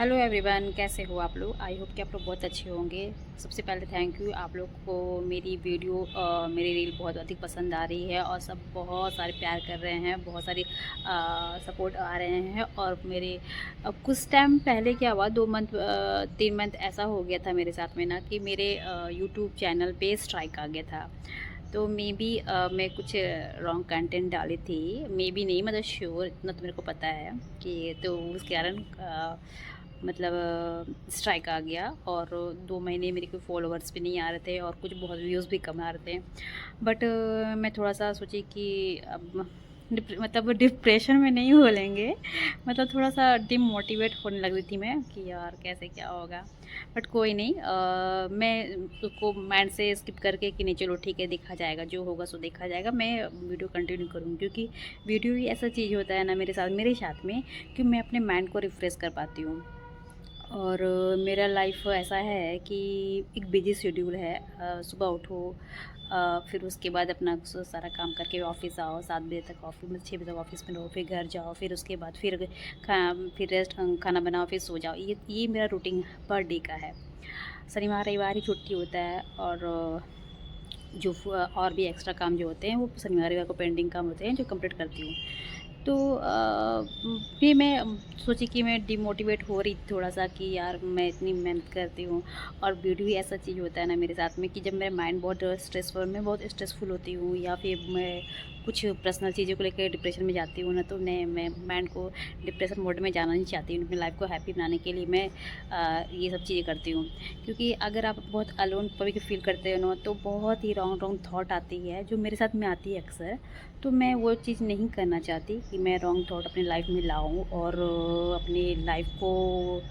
Hello everyone, कैसे हो आप लोग। आई होप कि आप लोग बहुत अच्छे होंगे। सबसे पहले थैंक यू आप लोग को। मेरी वीडियो मेरी रील बहुत अधिक पसंद आ रही है और सब बहुत सारे प्यार कर रहे हैं, बहुत सारी सपोर्ट आ रहे हैं। और मेरे कुछ टाइम पहले क्या हुआ, 2 मंथ 3 मंथ ऐसा हो गया था मेरे साथ में ना कि मेरे यूट्यूब चैनल पे स्ट्राइक आ गया था। तो मे बी मैं कुछ रॉन्ग कंटेंट डाली थी, मे बी नहीं, मतलब श्योर इतना तो मेरे को पता है कि तो उसके कारण मतलब स्ट्राइक आ गया। और 2 महीने मेरे कोई फॉलोअर्स भी नहीं आ रहे थे और कुछ बहुत व्यूज़ भी कम आ रहे थे। बट मैं थोड़ा सा सोची कि अब मतलब डिप्रेशन में नहीं बोलेंगे, मतलब थोड़ा सा डिमोटिवेट होने लग रही थी मैं कि यार कैसे क्या होगा। बट कोई नहीं, मैं उसको माइंड से स्किप करके कि नहीं चलो ठीक है, देखा जाएगा, जो होगा सो देखा जाएगा। मैं वीडियो कंटिन्यू करूँगी क्योंकि वीडियो ही ऐसा चीज़ होता है ना मेरे साथ में कि मैं अपने माइंड को रिफ़्रेश कर पाती हूँ। और मेरा लाइफ ऐसा है कि एक बिजी शेड्यूल है। सुबह उठो, फिर उसके बाद अपना सारा काम करके ऑफिस आओ, 7 बजे तक ऑफिस में, 6 बजे तक ऑफिस में रहो, फिर घर जाओ, फिर उसके बाद फिर रेस्ट, खाना बनाओ, फिर सो जाओ। ये मेरा रूटीन पर डे का है। शनिवार रविवार ही छुट्टी होता है। और और भी एक्स्ट्रा काम जो होते हैं वो शनिवार रविवार को पेंडिंग काम होते हैं जो कंप्लीट करती हूँ। तो फिर मैं सोची कि मैं डिमोटिवेट हो रही थी थोड़ा सा कि यार मैं इतनी मेहनत करती हूँ। और वीडियो ही ऐसा चीज़ होता है ना मेरे साथ में कि जब मेरा माइंड बहुत स्ट्रेसफुल, मैं बहुत स्ट्रेसफुल होती हूँ या फिर मैं कुछ पर्सनल चीज़ों को लेकर डिप्रेशन में जाती हूँ ना, तो मैं माइंड को डिप्रेशन मोड में जाना नहीं चाहती हूँ। अपनी लाइफ को हैप्पी बनाने के लिए मैं ये सब चीज़ें करती हूँ। क्योंकि अगर आप बहुत अलोन कभी फील करते हो ना, तो बहुत ही रॉन्ग रॉन्ग थॉट आती है जो मेरे साथ में आती है अक्सर। तो मैं वो चीज़ नहीं करना चाहती कि मैं रॉन्ग थॉट अपनी लाइफ में लाऊं और अपनी लाइफ को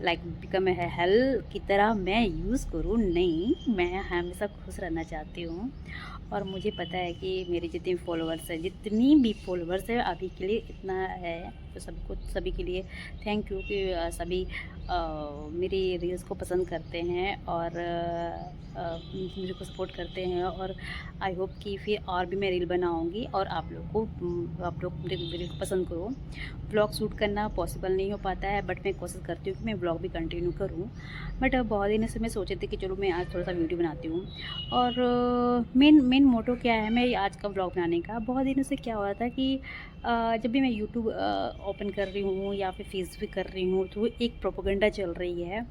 लाइक बिकम है हेल की तरह मैं यूज़ करूँ। नहीं, मैं हमेशा खुश रहना चाहती हूँ। और मुझे पता है कि मेरे जितनी भी फॉलोअर्स है अभी के लिए इतना है। तो सबको, सभी के लिए थैंक यू कि सभी मेरी रील्स को पसंद करते हैं और मुझे को सपोर्ट करते हैं। और आई होप कि फिर और भी मैं रील बनाऊंगी और आप लोग मेरे रील को पसंद करो। व्लॉग शूट करना पॉसिबल नहीं हो पाता है, बट मैं कोशिश करती हूँ कि मैं व्लॉग भी कंटिन्यू करूँ। बट बहुत दिनों से मैं सोचे थे कि चलो मैं आज थोड़ा सा वीडियो बनाती हूँ। और मेन मेन मोटो क्या है मैं आज का व्लॉग बनाने का, बहुत दिनों से क्या हो रहा था कि जब भी मैं यूट्यूब ओपन कर रही हूँ या फिर फेसबुक कर रही हूँ, तो एक प्रोपोगंडा चल रही है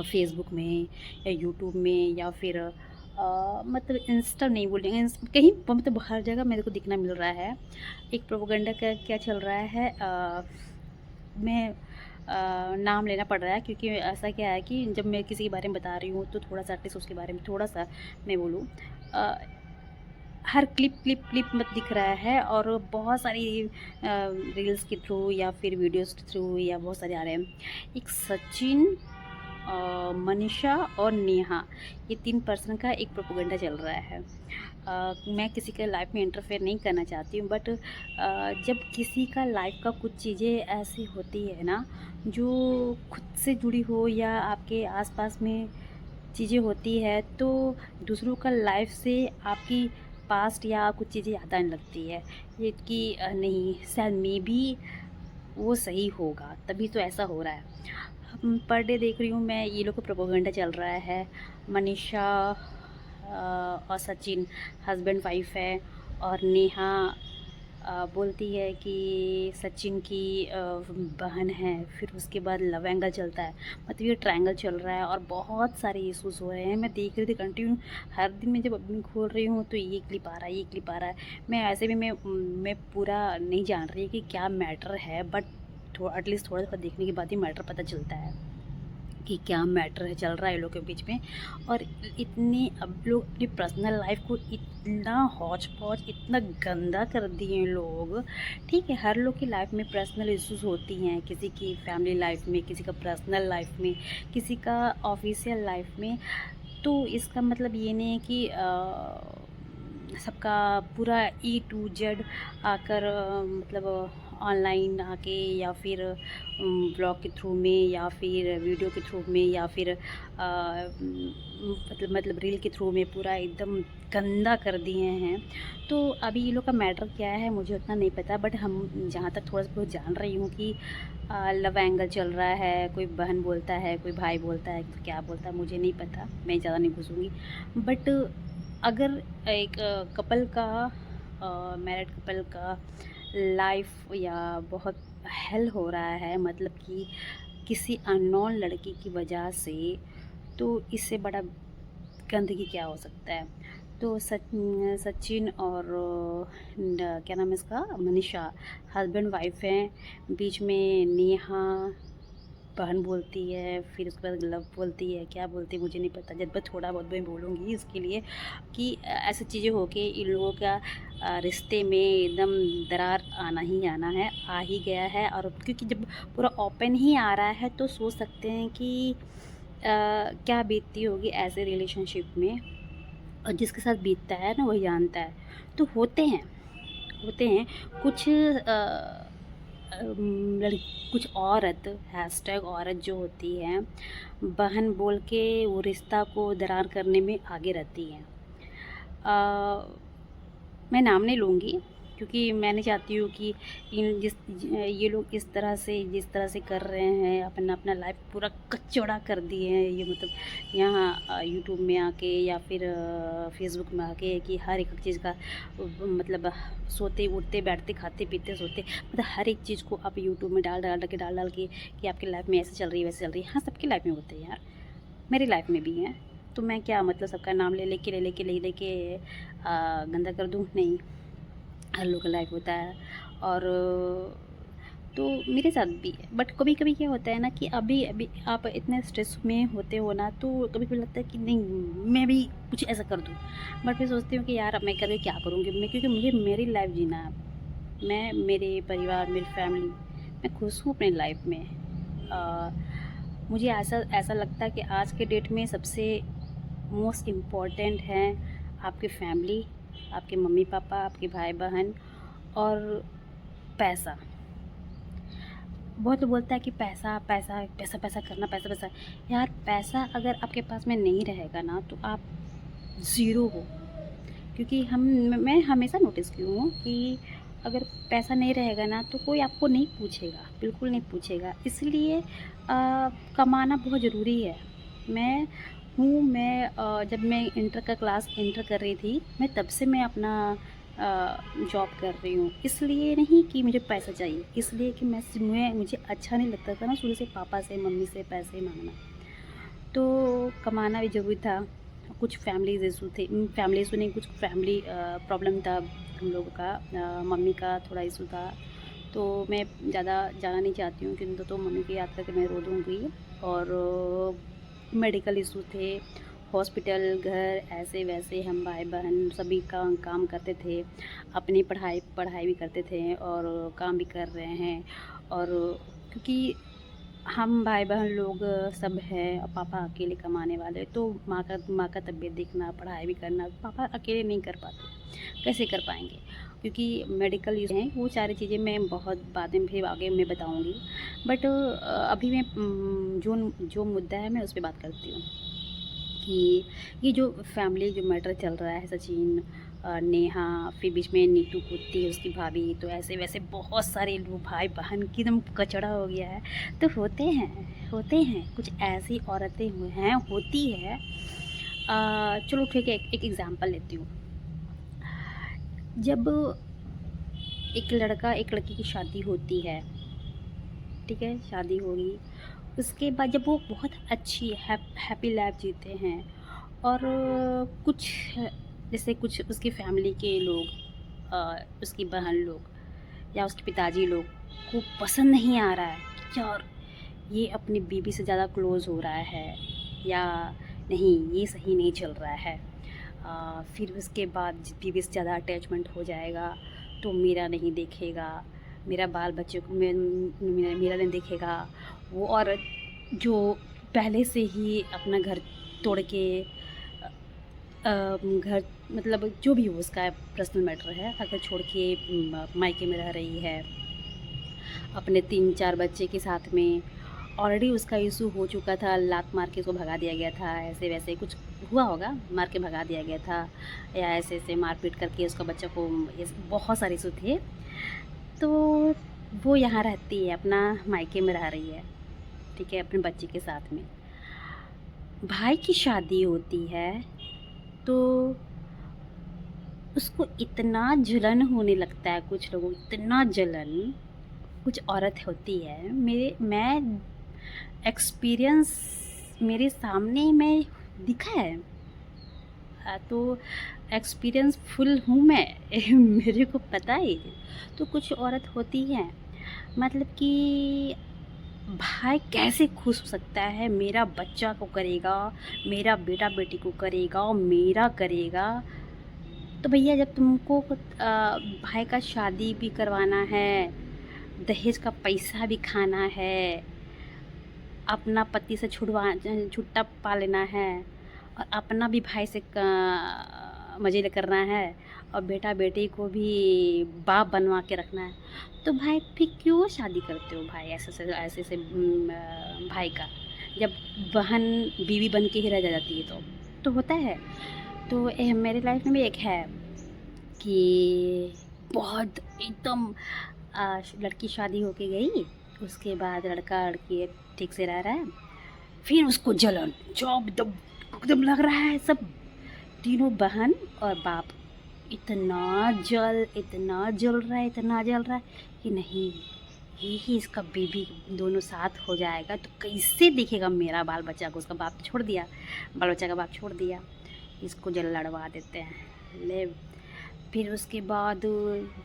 फेसबुक में या यूट्यूब में या फिर मतलब इंस्टा नहीं बोलेंगे, कहीं मतलब हर जगह मेरे को दिखना मिल रहा है। एक प्रोपोगंडा का क्या चल रहा है, मैं नाम लेना पड़ रहा है क्योंकि ऐसा क्या है कि जब मैं किसी के बारे में बता रही हूँ तो थोड़ा सा एटलीस्ट उसके बारे में थोड़ा सा मैं बोलूँ। हर क्लिप क्लिप क्लिप मत दिख रहा है और बहुत सारी रील्स के थ्रू या फिर वीडियोस के थ्रू या बहुत सारे आ रहे हैं। एक सचिन, मनीषा और नेहा, ये 3 पर्सन का एक प्रोपोगंडा चल रहा है। मैं किसी के लाइफ में इंटरफेयर नहीं करना चाहती हूँ, बट जब किसी का लाइफ का कुछ चीज़ें ऐसी होती है ना जो खुद से जुड़ी हो या आपके आसपास में चीज़ें होती है, तो दूसरों का लाइफ से आपकी पास्ट या कुछ चीज़ें याद आने लगती है। ये कि नहीं शायद मे बी वो सही होगा, तभी तो ऐसा हो रहा है। पर डे देख रही हूँ मैं, ये लोग का प्रोपोगंडा चल रहा है। मनीषा और सचिन हस्बैंड वाइफ है। और नेहा बोलती है कि सचिन की बहन है। फिर उसके बाद लव एंगल चलता है, मतलब ये ट्रायंगल चल रहा है और बहुत सारे इशूज़ हो रहे हैं। मैं देख रही थी कंटिन्यू, हर दिन मैं जब अपनी खोल रही हूँ तो ये क्लिप आ रहा है, ये क्लिप आ रहा है। मैं ऐसे भी मैं पूरा नहीं जान रही कि क्या मैटर है, बट एटलीस्ट थोड़ा सा देखने के बाद ही मैटर पता चलता है कि क्या मैटर है चल रहा है लोग के बीच में। और इतने अब लोग अपनी पर्सनल लाइफ को इतना हौच पौच, इतना गंदा कर दिए हैं लोग। ठीक है, हर लोग की लाइफ में पर्सनल इश्यूज होती हैं, किसी की फैमिली लाइफ में, किसी का पर्सनल लाइफ में, किसी का ऑफिशियल लाइफ में। तो इसका मतलब ये नहीं है कि सबका पूरा E to Z आकर मतलब ऑनलाइन आके या फिर ब्लॉग के थ्रू में या फिर वीडियो के थ्रू में या फिर मतलब रील के थ्रू में पूरा एकदम गंदा कर दिए हैं। तो अभी ये लोग का मैटर क्या है मुझे उतना नहीं पता, बट हम जहाँ तक थोड़ा बहुत जान रही हूँ कि लव एंगल चल रहा है, कोई बहन बोलता है, कोई भाई बोलता है, तो क्या बोलता है मुझे नहीं पता, मैं ज़्यादा नहीं घुसूँगी। बट अगर एक कपल का मैरिड कपल का लाइफ या बहुत हेल हो रहा है, मतलब कि किसी अननोन लड़की की वजह से, तो इससे बड़ा गंदगी क्या हो सकता है। तो सचिन और क्या नाम है इसका, मनीषा हस्बैंड वाइफ हैं। बीच में नेहा बहन बोलती है, फिर उसके बाद लव बोलती है, क्या बोलती है मुझे नहीं पता, जब मैं थोड़ा बहुत मैं बोलूँगी इसके लिए कि ऐसी चीज़ें हो के इन लोगों का रिश्ते में एकदम दरार आना ही आना है, आ ही गया है। और क्योंकि जब पूरा ओपन ही आ रहा है तो सोच सकते हैं कि क्या बीतती होगी ऐसे रिलेशनशिप में, और जिसके साथ बीतता है ना वही जानता है। तो होते हैं कुछ लड़ कुछ औरत हैशटैग औरत जो होती है, बहन बोल के वो रिश्ता को दरार करने में आगे रहती हैं। मैं नाम नहीं लूँगी क्योंकि मैं नहीं चाहती हूँ कि ये लोग जिस तरह से कर रहे हैं, अपना अपना लाइफ पूरा कचौड़ा कर दिए हैं। ये मतलब यहाँ यूट्यूब में आके या फिर फेसबुक में आके कि हर एक चीज़ का मतलब सोते उठते बैठते खाते पीते सोते, मतलब हर एक चीज़ को आप यूट्यूब में डाल के कि आपकी लाइफ में ऐसे चल रही है वैसे चल रही है। हाँ, सबकी लाइफ में होते हैं यार, मेरी लाइफ में भी हैं। तो मैं क्या मतलब सबका नाम ले लेके गंदा कर दूँ? नहीं, हर लोग का लाइफ होता है। और तो मेरे साथ भी है। बट कभी कभी क्या होता है ना कि अभी अभी आप इतने स्ट्रेस में होते हो ना, तो कभी कभी लगता है कि नहीं मैं भी कुछ ऐसा कर दूँ। बट फिर सोचती हूँ कि यार अब मैं करके क्या करूँगी मैं, क्योंकि मुझे मेरी लाइफ जीना है। मैं, मेरे परिवार, मेरी फैमिली, मैं खुश हूँ अपनी लाइफ में। मुझे ऐसा ऐसा लगता है कि आज के डेट में सबसे मोस्ट इम्पॉर्टेंट है आपकी फैमिली, आपके मम्मी पापा, आपके भाई बहन और पैसा। बहुत लोग बोलता है कि पैसा पैसा पैसा पैसा करना, पैसा पैसा। यार पैसा अगर आपके पास में नहीं रहेगा ना तो आप ज़ीरो हो। क्योंकि मैं हमेशा नोटिस की हूँ कि अगर पैसा नहीं रहेगा ना तो कोई आपको नहीं पूछेगा, बिल्कुल नहीं पूछेगा। इसलिए कमाना बहुत ज़रूरी है। जब मैं इंटर का क्लास इंटर कर रही थी, मैं तब से मैं अपना जॉब कर रही हूँ। इसलिए नहीं कि मुझे पैसा चाहिए, इसलिए कि मुझे अच्छा नहीं लगता था ना शुरू से पापा से मम्मी से पैसे मांगना। तो कमाना भी ज़रूरी था। कुछ फैमिलीज़ इशू थे, फैमिली इशू नहीं, कुछ फैमिली प्रॉब्लम था हम लोगों का। मम्मी का थोड़ा इशू था, तो मैं ज़्यादा जाना नहीं चाहती हूँ क्योंकि तो मम्मी की याद करके मैं रो दूँगी। और मेडिकल इशू थे, हॉस्पिटल, घर, ऐसे वैसे हम भाई बहन सभी का काम करते थे, अपनी पढ़ाई भी करते थे और काम भी कर रहे हैं। और क्योंकि हम भाई बहन लोग सब हैं और पापा अकेले कमाने वाले, तो माँ का तबीयत देखना, पढ़ाई भी करना, पापा अकेले नहीं कर पाते, कैसे कर पाएंगे? क्योंकि मेडिकल यूज़ हैं, वो सारी चीज़ें मैं बहुत बाद में फिर आगे मैं बताऊंगी। बट अभी मैं जो मुद्दा है मैं उस पर बात करती हूँ कि ये जो फैमिली जो मैटर चल रहा है, सचिन, नेहा, फिर बीच में नीतू कुत्ती उसकी भाभी, तो ऐसे वैसे बहुत सारे लोग भाई बहन की एकदम कचड़ा हो गया है। तो होते हैं कुछ ऐसी औरतें होती है। चलो ठीक है, एक एग्ज़ाम्पल लेती हूँ। जब एक लड़का एक लड़की की शादी होती है, ठीक है, शादी होगी, उसके बाद जब वो बहुत अच्छी हैप्पी लाइफ जीते हैं और कुछ जैसे कुछ उसकी फैमिली के लोग, उसकी बहन लोग या उसके पिताजी लोग को पसंद नहीं आ रहा है कि यार ये अपनी बीवी से ज़्यादा क्लोज़ हो रहा है, या नहीं ये सही नहीं चल रहा है। फिर उसके बाद बीवी से ज़्यादा अटैचमेंट हो जाएगा तो मेरा नहीं देखेगा, मेरा बाल बच्चे को मेरा नहीं देखेगा। वो औरत जो पहले से ही अपना घर तोड़ के घर, मतलब जो भी हो उसका पर्सनल मैटर है, अगर छोड़ के मायके में रह रही है, अपने 3-4 बच्चे के साथ में। ऑलरेडी उसका इशू हो चुका था, लात मार के उसको भगा दिया गया था, ऐसे वैसे कुछ हुआ होगा, मार के भगा दिया गया था या ऐसे-ऐसे मार-पीट करके उसका बच्चा को, ऐसे बहुत सारे इशू थे। तो वो यहाँ रहती है, अपना मायके में रह रही है, ठीक है, अपने बच्चे के साथ में। भाई की शादी होती है तो उसको इतना जलन होने लगता है, कुछ लोगों को इतना जलन, कुछ औरत होती है, मैं एक्सपीरियंस मेरे सामने मैं दिखा है। तो एक्सपीरियंस फुल हूँ मैं मेरे को पता है। तो कुछ औरत होती हैं, मतलब कि भाई कैसे खुश हो सकता है, मेरा बच्चा को करेगा, मेरा बेटा बेटी को करेगा, मेरा करेगा। तो भैया जब तुमको भाई का शादी भी करवाना है, दहेज का पैसा भी खाना है, अपना पति से छुट्टा पा लेना है, और अपना भी भाई से मज़े करना है, और बेटा बेटी को भी बाप बनवा के रखना है, तो भाई फिर क्यों शादी करते हो भाई ऐसे भाई का, जब बहन बीवी बन के ही रह जाती है तो होता है। तो मेरे लाइफ में भी एक है कि बहुत एकदम लड़की शादी होके गई, उसके बाद लड़का लड़की ठीक से रह रहा है, फिर उसको जलन जब एकदम एकदम लग रहा है, सब तीनों बहन और बाप इतना जल रहा है, इतना जल रहा है कि नहीं, यही इसका बेबी दोनों साथ हो जाएगा तो कैसे दिखेगा मेरा बाल बच्चा को, उसका बाप छोड़ दिया, बाल बच्चा का बाप छोड़ दिया, इसको जल लड़वा देते हैं ले। फिर उसके बाद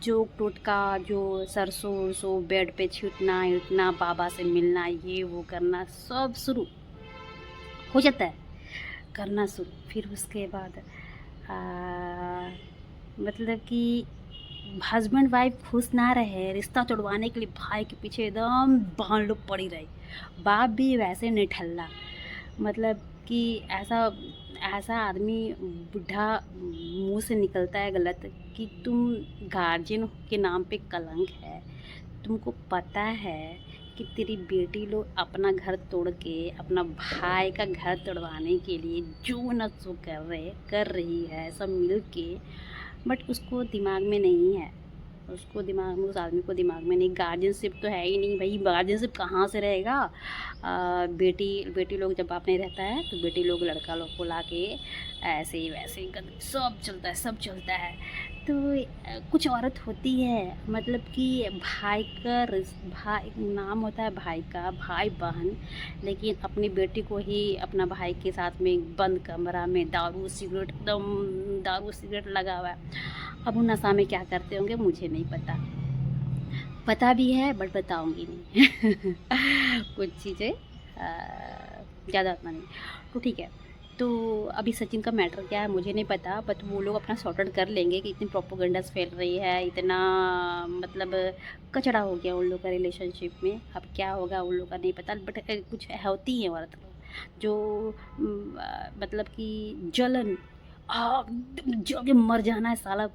जोक टोटका, जो सरसों वरसों बेड पे छीटना उठना, बाबा से मिलना, ये वो करना सब शुरू हो जाता है, करना शुरू। फिर उसके बाद मतलब कि हस्बैंड वाइफ खुश ना रहे, रिश्ता तोड़वाने के लिए भाई के पीछे एकदम बहन लोग पड़ी रही, बाप भी वैसे निठल्ला, मतलब कि ऐसा ऐसा आदमी बुढ़ा मुंह से निकलता है गलत कि तुम गार्जियन के नाम पे कलंक है। तुमको पता है कि तेरी बेटी लोग अपना घर तोड़ के अपना भाई का घर तोड़वाने के लिए जो न सो कर रही है सब मिल के, बट उसको दिमाग में नहीं है, उसको दिमाग में, उस आदमी को दिमाग में नहीं, गार्जियनशिप तो है ही नहीं भाई, गार्जियनशिप कहाँ से रहेगा। बेटी लोग जब बाप नहीं रहता है तो बेटी लोग लड़का लोग को ला के ऐसे ही वैसे ही सब चलता है, सब चलता है। तो कुछ औरत होती है, मतलब कि भाई नाम होता है भाई का, भाई बहन, लेकिन अपनी बेटी को ही अपना भाई के साथ में बंद कमरा में दारू सिगरेट, एकदम दारू सिगरेट लगा हुआ है। अब वो नशा में क्या करते होंगे मुझे नहीं पता, पता भी है बट बताऊंगी नहीं कुछ चीज़ें ज़्यादा उतना नहीं। तो ठीक है, तो अभी सचिन का मैटर क्या है मुझे नहीं पता, बट वो लोग अपना सॉर्ट आउट कर लेंगे कि इतनी प्रोपोगंडास फैल रही है, इतना मतलब कचड़ा हो गया उन लोग का रिलेशनशिप में। अब क्या होगा उन लोग का नहीं पता, बट कुछ होती हैं औरत लोग जो मतलब कि जलन, जल के मर जाना है साला,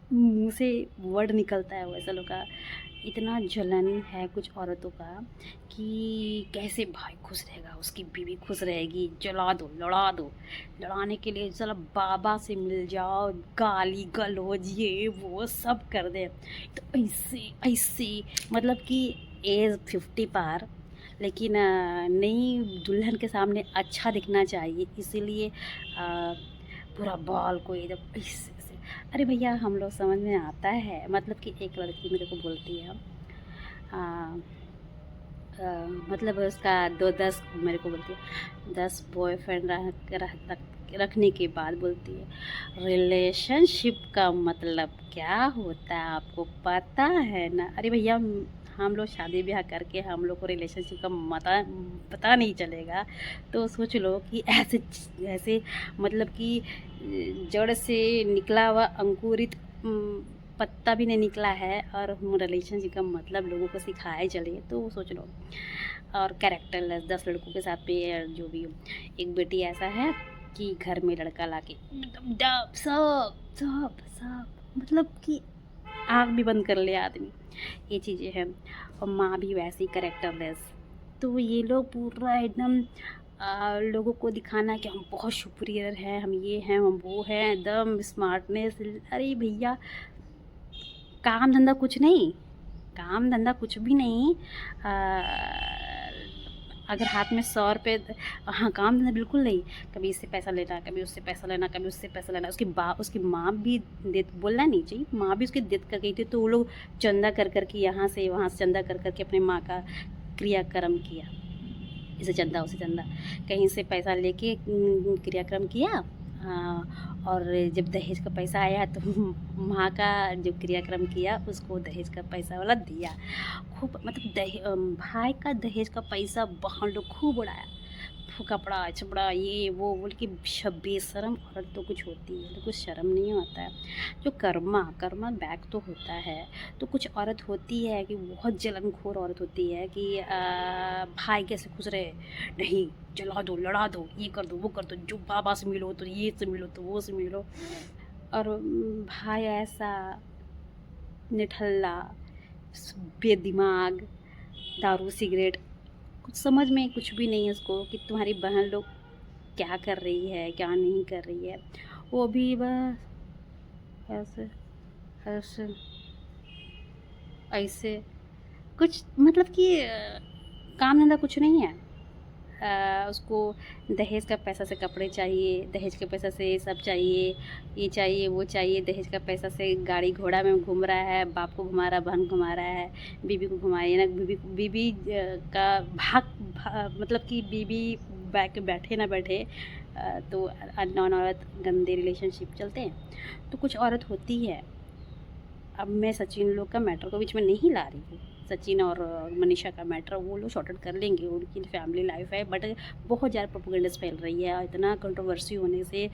मुंह से वर्ड निकलता है वैसा लोग का, इतना जलन है कुछ औरतों का कि कैसे भाई खुश रहेगा, उसकी बीवी खुश रहेगी, जला दो लड़ा दो, लड़ाने के लिए चलो बाबा से मिल जाओ, गाली गलौज ये वो सब कर दे। तो ऐसे ऐसे मतलब कि एज 50 पार, लेकिन नई दुल्हन के सामने अच्छा दिखना चाहिए, इसीलिए पूरा बाल को एकदम ऐसे। अरे भैया हम लोग समझ में आता है, मतलब कि एक लड़की मेरे को बोलती है मतलब उसका 10 मेरे को बोलती है 10 बॉयफ्रेंड रखने के बाद बोलती है रिलेशनशिप का मतलब क्या होता है आपको पता है ना। अरे भैया हम लोग शादी ब्याह करके हम लोग को रिलेशनशिप का पता नहीं चलेगा, तो सोच लो कि ऐसे ऐसे मतलब कि जड़ से निकला हुआ अंकुरित पत्ता भी नहीं निकला है, और हम रिलेशनशिप का मतलब लोगों को सिखाए चले, तो सोच लो। और कैरेक्टरलेस 10 लड़कों के साथ भी जो भी एक बेटी ऐसा है कि घर में लड़का लाके एकदम सब सब सब मतलब कि आँख भी बंद कर ले आदमी, ये चीज़ें हैं। और माँ भी वैसी कैरेक्टरलेस। तो ये लोग पूरा एकदम लोगों को दिखाना कि हम बहुत सुपीरियर हैं, हम ये हैं, हम वो हैं, एकदम स्मार्टनेस। अरे भैया, काम धंधा कुछ नहीं, काम धंधा कुछ भी नहीं। अगर हाथ में 100 रुपये, हाँ, काम धंधा बिल्कुल नहीं। कभी इससे पैसा लेना, कभी उससे पैसा लेना, कभी उससे पैसा लेना। उसकी माँ भी दे, बोलना नहीं चाहिए, माँ भी उसकी डेथ कर गई थी, तो वो लोग चंदा कर कर के यहाँ से वहाँ से चंदा कर कर के अपने माँ का क्रियाक्रम किया। इसे चंदा उसे चंदा, कहीं से पैसा लेके क्रियाक्रम किया। और जब दहेज का पैसा आया तो माँ का जो क्रियाक्रम किया उसको दहेज का पैसा वाला दिया। खूब मतलब भाई का दहेज का पैसा बहन लोग खूब उड़ाया, कपड़ा चपड़ा ये वो बोल के। बेशरम औरत तो कुछ होती है तो कुछ शर्म नहीं आता है। जो कर्मा बैक तो होता है। तो कुछ औरत होती है कि बहुत जलनखोर औरत होती है कि भाई कैसे खुश रहे, नहीं जला दो, लड़ा दो, ये कर दो, वो कर दो, जो बाबा से मिलो तो ये से मिलो तो वो से मिलो। और भाई ऐसा निठल्ला, बेदिमाग, दारू सिगरेट, कुछ समझ में कुछ भी नहीं है उसको कि तुम्हारी बहन लोग क्या कर रही है, क्या नहीं कर रही है। वो भी बस ऐसे ऐसे ऐसे कुछ मतलब कि काम धंधा कुछ नहीं है। उसको दहेज का पैसा से कपड़े चाहिए, दहेज के पैसा से सब चाहिए, ये चाहिए वो चाहिए। दहेज का पैसा से गाड़ी घोड़ा में घूम रहा है, बाप को घुमा रहा है, बहन घुमा रहा है, बीबी को घुमाए ना। बीबी का मतलब कि बीबी बैठे ना बैठे, तो अननोन औरत गंदे रिलेशनशिप चलते हैं। तो कुछ औरत होती है, अब मैं सचिन लोग का मैटर को बीच में नहीं ला रही हूँ। सचिन और मनीषा का मैटर वो लोग सॉर्ट आउट कर लेंगे, उनकी फैमिली लाइफ है। बट बहुत ज़्यादा प्रोपेगेंडास फैल रही है और इतना कंट्रोवर्सी होने से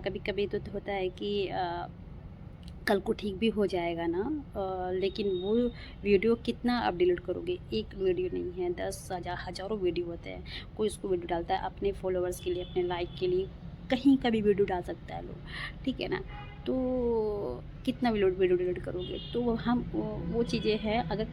कभी कभी तो होता है कि कल को ठीक भी हो जाएगा ना। लेकिन वो वीडियो कितना आप डिलीट करोगे? एक वीडियो नहीं है, 10,000 हज़ारों वीडियो होते हैं। कोई उसको वीडियो डालता है अपने फॉलोअर्स के लिए, अपने लाइक के लिए, कहीं का भी वीडियो डाल सकता है लोग, ठीक है ना। तो कितना वीडियो डिलीट करोगे? तो हम वो चीज़ें हैं, अगर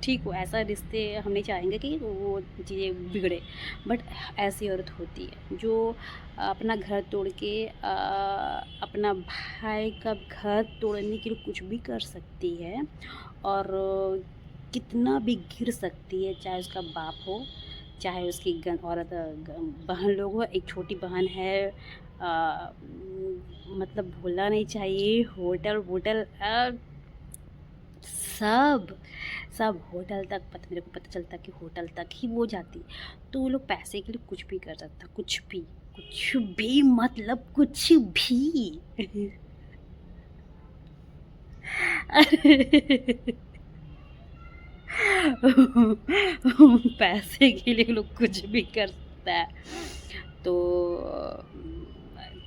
ठीक हो ऐसा रिश्ते हम नहीं चाहेंगे कि वो चीज़ें बिगड़े। बट ऐसी औरत होती है जो अपना घर तोड़ के अपना भाई का घर तोड़ने के लिए कुछ भी कर सकती है और कितना भी गिर सकती है, चाहे उसका बाप हो, चाहे उसकी बहन लोग हो। एक छोटी बहन है, मतलब भूलना नहीं चाहिए, होटल वोटल सब होटल तक मेरे को पता चलता कि होटल तक ही वो जाती। तो वो लोग पैसे के लिए कुछ भी कर सकता, कुछ भी मतलब कुछ भी। पैसे के लिए लोग कुछ भी कर सकता है।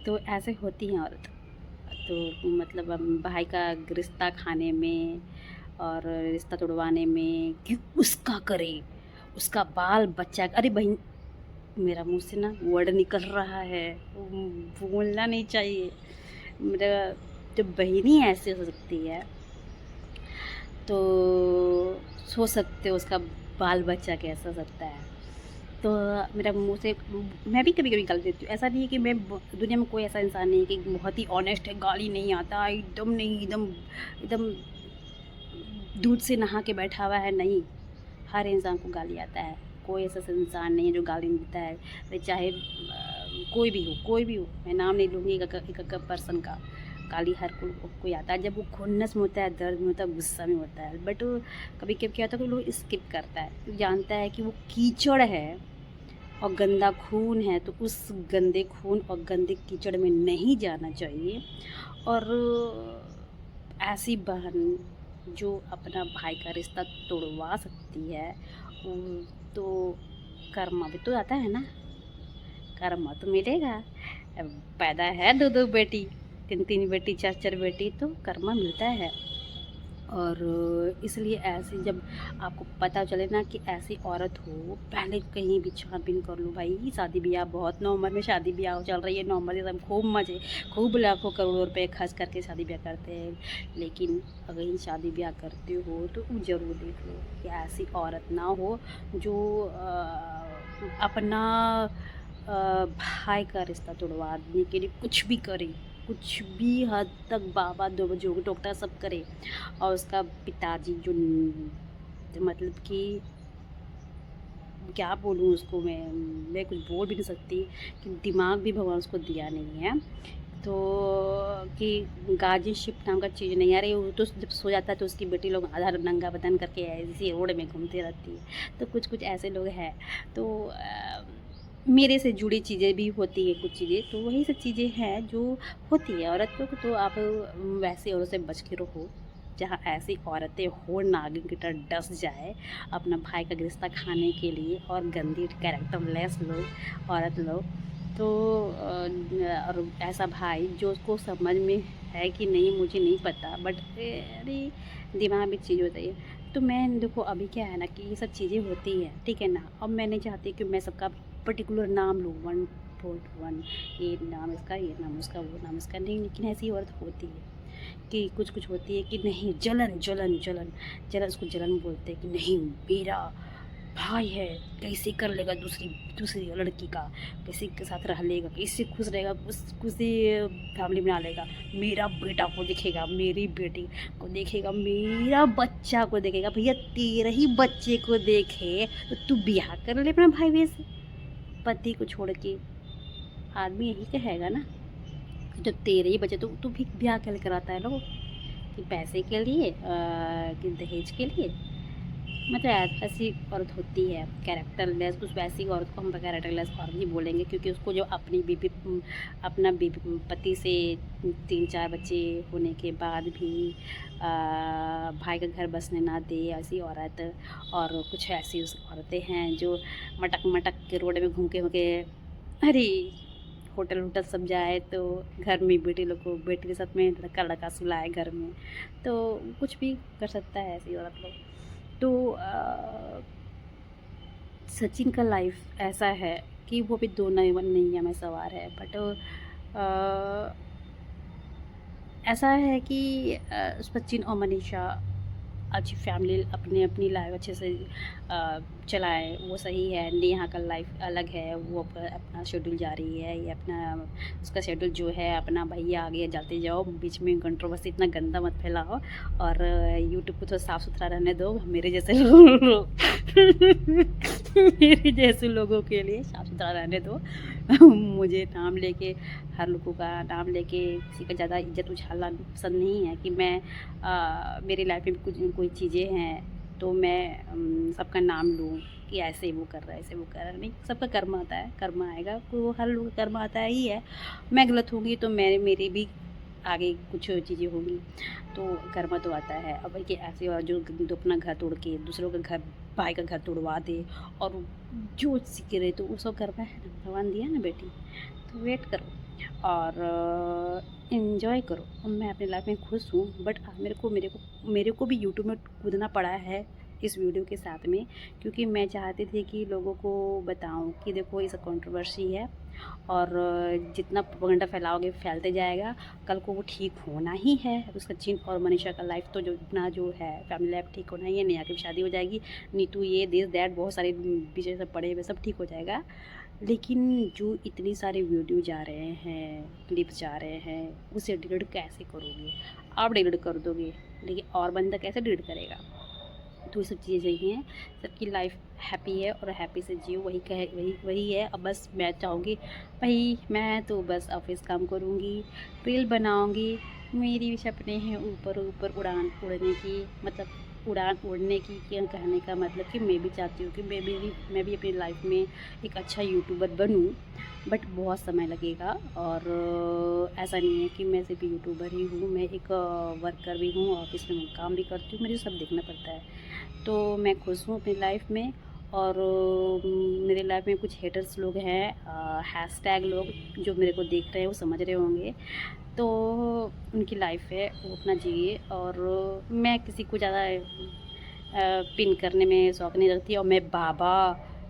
तो ऐसे होती हैं औरत। तो मतलब भाई का रिश्ता खाने में और रिश्ता तोड़वाने में कि उसका करे, उसका बाल बच्चा। अरे बहन, मेरा मुंह से ना वर्ड निकल रहा है, बोलना नहीं चाहिए। मेरा जब बहन ऐसे हो सकती है तो सोच सकते हो उसका बाल बच्चा कैसा हो सकता है। तो मेरा मुँह से मैं भी कभी कभी गाली देती हूँ। ऐसा नहीं है कि मैं दुनिया में कोई ऐसा इंसान नहीं है कि बहुत ही ऑनेस्ट है, गाली नहीं आता, एकदम नहीं, एकदम दूध से नहा के बैठा हुआ है, नहीं। हर इंसान को गाली आता है, कोई ऐसा इंसान नहीं है जो गाली नहीं देता है। अरे चाहे कोई भी हो, मैं नाम नहीं लूँगी एक पर्सन का। गाली हर कोई आता है, जब वो खुन्नस में होता है, दर्द में होता है, गुस्सा में होता है। बट कभी कभी क्या होता है कि लोग स्किप करता है, जानता है कि वो कीचड़ है और गंदा खून है, तो उस गंदे खून और गंदे कीचड़ में नहीं जाना चाहिए। और ऐसी बहन जो अपना भाई का रिश्ता तोड़वा सकती है, तो कर्मा भी तो आता है ना, कर्मा तो मिलेगा। अब पैदा है 2-2 बेटी, 3-3 बेटी, 4-4 बेटी, तो कर्मा मिलता है। और इसलिए ऐसे जब आपको पता चले ना कि ऐसी औरत हो, पहले कहीं भी छानबीन कर लो भाई। शादी ब्याह बहुत नवंबर में शादी ब्याह चल रही है, नवंबर में सब खूब मज़े, खूब लाखों करोड़ों रुपए खर्च करके शादी ब्याह करते हैं। लेकिन अगर ये शादी ब्याह करते हो तो ज़रूर देख लो कि ऐसी औरत ना हो जो अपना भाई का रिश्ता तोड़वाने के लिए कुछ भी करे, कुछ भी हद तक बाबा दो जो डॉक्टर सब करे। और उसका पिताजी जो मतलब कि क्या बोलूँ उसको, मैं कुछ बोल भी नहीं सकती कि दिमाग भी भगवान उसको दिया नहीं है। तो कि गार्जियनशिप नाम का चीज़ नहीं, अरे वो तो जब सो जाता है तो उसकी बेटी लोग आधा नंगा बदन करके ऐसे रोड में घूमती रहती है। तो कुछ कुछ ऐसे लोग हैं। तो मेरे से जुड़ी चीज़ें भी होती हैं कुछ चीज़ें, तो वही सब चीज़ें हैं जो होती है औरत को। तो आप वैसे औरत से बच के रहो जहाँ ऐसी औरतें हो नागिन की तरह डस जाए अपना भाई का रिश्ता खाने के लिए, और गंदी कैरेक्टरलेस लोग औरत लोग। तो और ऐसा भाई जो उसको समझ में है कि नहीं मुझे नहीं पता, बट अरे दिमाग में चीज़ होती है। तो मैं देखो अभी क्या है ना कि ये सब चीज़ें होती हैं, ठीक है ना। अब मैं नहीं चाहती कि मैं सबका पर्टिकुलर नाम लूँ 1.1, ये नाम इसका, ये नाम उसका, वो नाम इसका, नहीं। लेकिन ऐसी औरत होती है कि कुछ कुछ होती है कि नहीं, जलन जलन जलन जलन, उसको जलन बोलते हैं कि नहीं मेरा भाई है, कैसे कर लेगा दूसरी दूसरी लड़की का, कैसे के साथ रह लेगा, कैसे खुश रहेगा, खुशी फैमिली बना लेगा, मेरा बेटा को देखेगा, मेरी बेटी को देखेगा, मेरा बच्चा को देखेगा। भैया तेरे ही बच्चे को देखे तो तू ब्याह कर ले अपना भाई से, पति को छोड़ के। आदमी यही कहेगा ना, जब तेरे ही बच्चे, तो तू भी ब्याह कर कराता है लोग कि पैसे के लिए, कि दहेज के लिए। मतलब ऐसी औरत होती है कैरेक्टरलेस, उस वैसी औरत को हम कैरेक्टरलेस औरत ही बोलेंगे, क्योंकि उसको जो अपनी बीबी, अपना बीबी पति से 3-4 बच्चे होने के बाद भी भाई का घर बसने ना दे, ऐसी औरत। और कुछ ऐसी औरतें हैं जो मटक मटक के रोड में घूम के अरे होटल वोटल सब जाए तो घर में बेटी लोग को, बेटी के साथ में लड़का लड़का सुलाए घर में, तो कुछ भी कर सकता है ऐसी औरत लोग। तो सचिन का लाइफ ऐसा है कि वो भी दो नैया में सवार है, बट ऐसा है कि सचिन और मनीषा अच्छी फैमिली अपनी अपनी लाइफ अच्छे से चलाए, वो सही है। नेहा का लाइफ अलग है, वो अपना शेड्यूल जा रही है, ये अपना उसका शेड्यूल जो है अपना, भैया आगे जाते जाओ, बीच में कंट्रोवर्सी इतना गंदा मत फैलाओ, और यूट्यूब को थोड़ा साफ़ सुथरा रहने दो। मेरे जैसे लोग मेरे जैसे लोगों के लिए साफ़ सुथरा रहने दो। मुझे नाम लेके, हर लोगों का नाम लेके किसी का ज़्यादा इज्जत उछालना पसंद नहीं है कि मैं मेरी लाइफ में कुछ कोई चीज़ें हैं तो मैं सबका नाम लूँ कि ऐसे वो कर रहा है, ऐसे वो कर रहा है। नहीं, सबका कर्म आता है, कर्म आएगा, तो हर लोग का कर्म आता ही है। मैं गलत होंगी तो मेरी भी आगे कुछ चीज़ें होंगी, तो कर्म तो आता है। अब कि ऐसे और जो अपना घर तोड़ के दूसरों का घर, भाई का घर तोड़वा दे और जो सीखे रहे, तो वो सब कर्म है ना, भगवान दिया ना बेटी। तो वेट करो और एंजॉय करो। और मैं अपनी लाइफ में खुश हूँ, बट मेरे को भी यूट्यूब में कूदना पड़ा है इस वीडियो के साथ में, क्योंकि मैं चाहती थी कि लोगों को बताऊं कि देखो ये सब कंट्रोवर्सी है, और जितना प्रोपेगेंडा फैलाओगे फैलते जाएगा, कल को वो ठीक होना ही है। उसका सचिन और मनीषा का लाइफ तो जो इतना जो है फैमिली लाइफ ठीक होना ही है, नेहा की शादी हो जाएगी, नीतू ये दिस दैट बहुत सारे पीछे सब पड़े हुए, सब ठीक हो जाएगा। लेकिन जो इतनी सारे वीडियो जा रहे हैं, क्लिप्स जा रहे हैं, उसे डिलीट कैसे करोगे? आप डिलीट कर दोगे, लेकिन और बंदा कैसे डिलीट करेगा? तो ये सब चीज़ें ही हैं। सबकी लाइफ हैप्पी है और हैप्पी से जियो, वही है। अब बस मैं चाहूँगी भाई, मैं तो बस ऑफिस काम करूँगी, रील बनाऊँगी। मेरी भी सपने हैं ऊपर ऊपर उड़ान उड़ने की, मतलब उड़ान उड़ने की। क्या कहने का मतलब कि मैं भी चाहती हूँ कि मैं भी अपनी लाइफ में एक अच्छा यूट्यूबर बनूँ, बट बहुत समय लगेगा। और ऐसा नहीं है कि मैं सिर्फ यूट्यूबर ही हूँ, मैं एक वर्कर भी हूँ, ऑफिस में काम भी करती हूँ, मुझे सब देखना पड़ता है। तो मैं खुश हूँ अपनी लाइफ में, और मेरे लाइफ में कुछ हेटर्स लोग हैं, हैशटैग लोग जो मेरे को देख रहे हैं वो समझ रहे होंगे। तो उनकी लाइफ है, वो अपना जिए, और मैं किसी को ज़्यादा पिन करने में शौक़ नहीं रखती। और मैं बाबा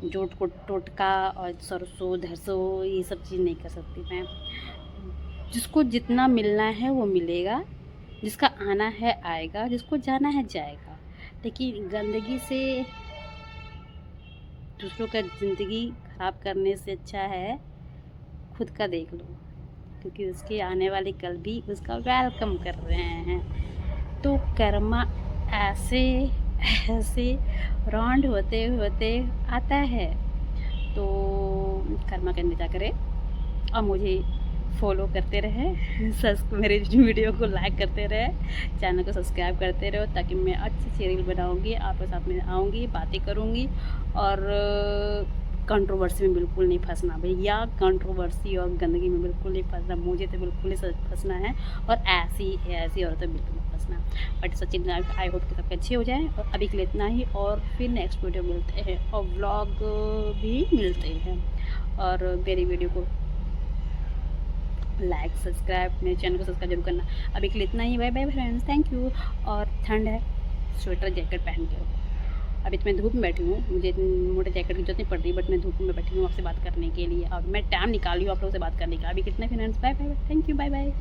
जोट को टोटका और सरसों धरसों ये सब चीज़ नहीं कर सकती मैं। जिसको जितना मिलना है वो मिलेगा, जिसका आना है आएगा, जिसको जाना है जाएगा। लेकिन गंदगी से दूसरों का ज़िंदगी ख़राब करने से अच्छा है खुद का देख लो, क्योंकि उसके आने वाले कल भी उसका वेलकम कर रहे हैं। तो कर्मा ऐसे ऐसे राउंड होते होते आता है। तो कर्मा करने जा करे और मुझे फॉलो करते रहे, मेरे वीडियो को लाइक करते रहे, चैनल को सब्सक्राइब करते रहो, ताकि मैं अच्छी अच्छी रील बनाऊँगी, आपके साथ में आऊँगी, बातें करूँगी। और कंट्रोवर्सी में बिल्कुल नहीं फंसना भैया, कंट्रोवर्सी और गंदगी में बिल्कुल नहीं फंसना, मुझे तो बिल्कुल नहीं फंसना है। और ऐसी औरतें बिल्कुल नहीं फंसना। बट सचिन, आई होप कि सबके अच्छे हो जाएँ। और अभी के लिए इतना ही, और फिर नेक्स्ट वीडियो मिलते हैं और व्लॉग भी मिलते हैं। और मेरी वीडियो को लाइक, सब्सक्राइब, मेरे चैनल को सब्सक्राइब जरूर करना। अभी के लिए इतना ही, bye bye friends, thank you. और ठंड है, स्वेटर जैकेट पहन के रहो। अभी तो मैं धूप में बैठी हूँ, मुझे मोटे जैकेट की जरूरत नहीं पड़ रही, बट मैं धूप में बैठी हूँ आपसे बात करने के लिए। और मैं टाइम निकाली हूँ आप लोगों से बात करने का। अभी कितने friends, bye bye, thank you, bye bye.